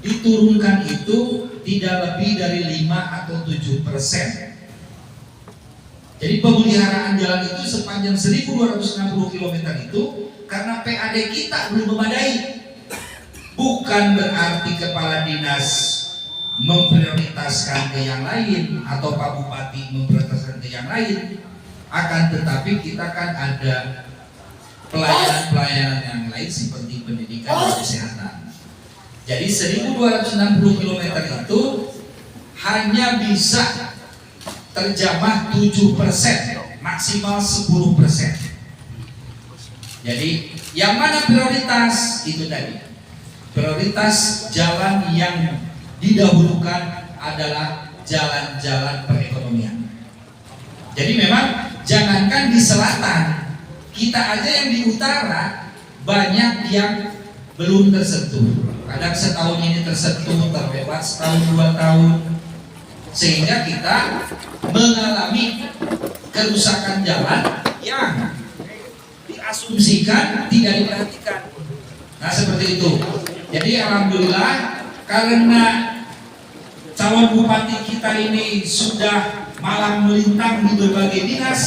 diturunkan itu tidak lebih dari 5 atau 7%. Jadi pemeliharaan jalan itu sepanjang 1260 km itu karena PAD kita belum memadai. Bukan berarti kepala dinas memprioritaskan ke yang lain atau Pak Bupati memprioritaskan ke yang lain, akan tetapi kita kan ada pelayanan-pelayanan yang lain seperti pendidikan dan kesehatan. Jadi 1260 km itu hanya bisa terjamah 7%, maksimal 10%. Jadi yang mana prioritas itu tadi? Prioritas jalan yang didahulukan adalah jalan-jalan perekonomian. Jadi memang jangankan di selatan, kita aja yang di utara banyak yang belum tersentuh. Kadang setahun ini tersentuh, terlewat setahun 2 tahun, sehingga kita mengalami kerusakan jalan yang diasumsikan tidak diperhatikan. Nah seperti itu. Jadi alhamdulillah karena calon bupati kita ini sudah malang melintang di berbagai dinas,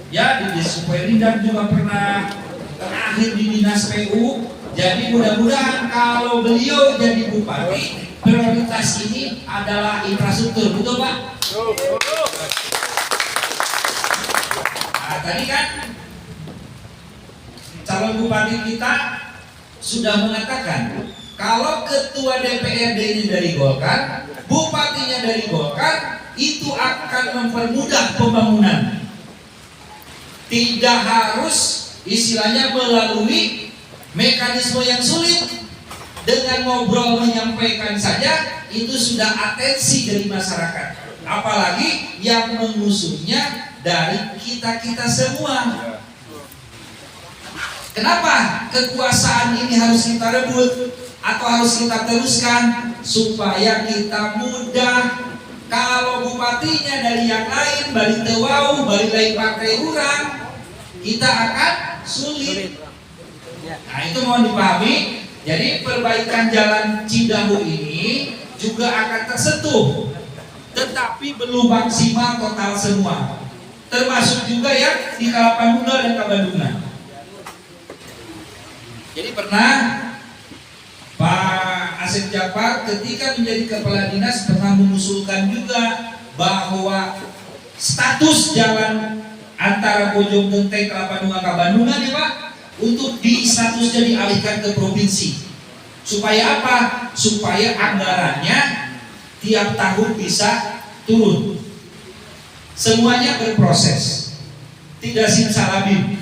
ya di Desa Superindang juga pernah terakhir di dinas PU. Jadi mudah-mudahan kalau beliau jadi bupati, prioritas ini adalah infrastruktur, betul Pak? Nah, tadi kan calon bupati kita sudah mengatakan kalau ketua DPRD ini dari Golkar, bupatinya dari Golkar, itu akan mempermudah pembangunan. Tidak harus istilahnya melalui mekanisme yang sulit. Dengan ngobrol menyampaikan saja itu sudah atensi dari masyarakat. Apalagi yang mengusungnya dari kita-kita semua. Kenapa kekuasaan ini harus kita rebut atau harus kita teruskan? Supaya kita mudah. Kalau bupatinya dari yang lain, balik tewau, balik lagi partai orang, kita akan sulit. Nah itu mohon dipahami. Jadi perbaikan jalan Cidahu ini juga akan tersentuh, tetapi belum maksimal total semua. Termasuk juga ya di Kalapanunggal dan Kabandungan. Jadi pernah Pak Asep Djafar ketika menjadi kepala dinas pernah mengusulkan juga bahwa status jalan antara Bojong Genteng Kalapanunggal Kabandungan ya Pak, untuk di statusnya dialihkan ke provinsi. Supaya apa? Supaya anggarannya tiap tahun bisa turun. Semuanya berproses, tidak simsalabim.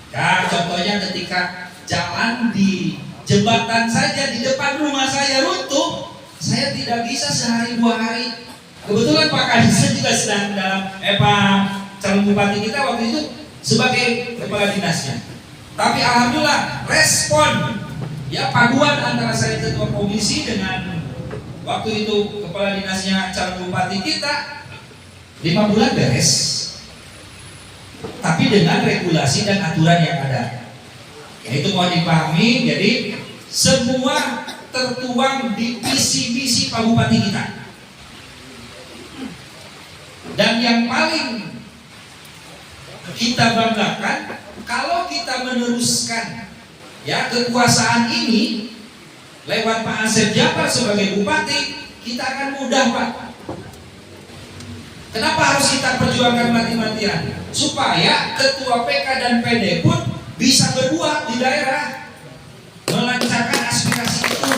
Nah, contohnya ketika jalan di jembatan saja di depan rumah saya runtuh, saya tidak bisa sehari 2 hari. Kebetulan Pak Kadis juga sedang dalam Pak calon bupati kita waktu itu sebagai kepala dinasnya. Tapi alhamdulillah respon ya paduan antara saya ketua komisi dengan waktu itu kepala dinasnya calon bupati kita 5 bulan beres. Tapi dengan regulasi dan aturan yang ada. Ya, itu mohon dipahami. Jadi semua tertuang di visi-visi Pak Bupati kita. Dan yang paling kita banggakan kalau kita meneruskan ya kekuasaan ini lewat Pak Asep Djafar sebagai bupati, kita akan mudah Pak. Kenapa harus kita perjuangkan mati-matian? Supaya ketua PK dan PD pun bisa berbuat di daerah, melancarkan aspirasi itu.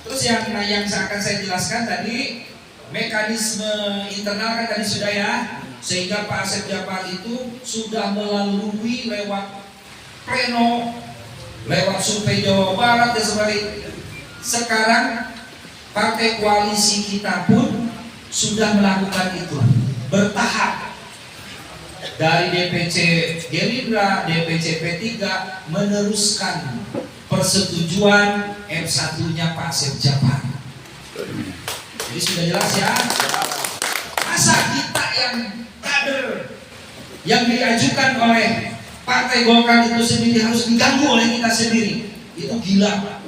Terus yang akan saya jelaskan tadi mekanisme internal kan tadi sudah ya. Sehingga Pak Asep Djafar itu sudah melalui lewat pleno, lewat survei Jawa Barat dan sebagainya. Sekarang partai koalisi kita pun sudah melakukan itu bertahap. Dari DPC Gerindra, DPC P3 meneruskan persetujuan M1-nya Pak Asep Djafar. Jadi sudah jelas ya. Masa kita yang kader yang diajukan oleh Partai Golkar itu sendiri harus diganggu oleh kita sendiri? Itu gila Pak.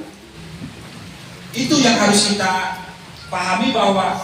Itu yang harus kita pahami, bahwa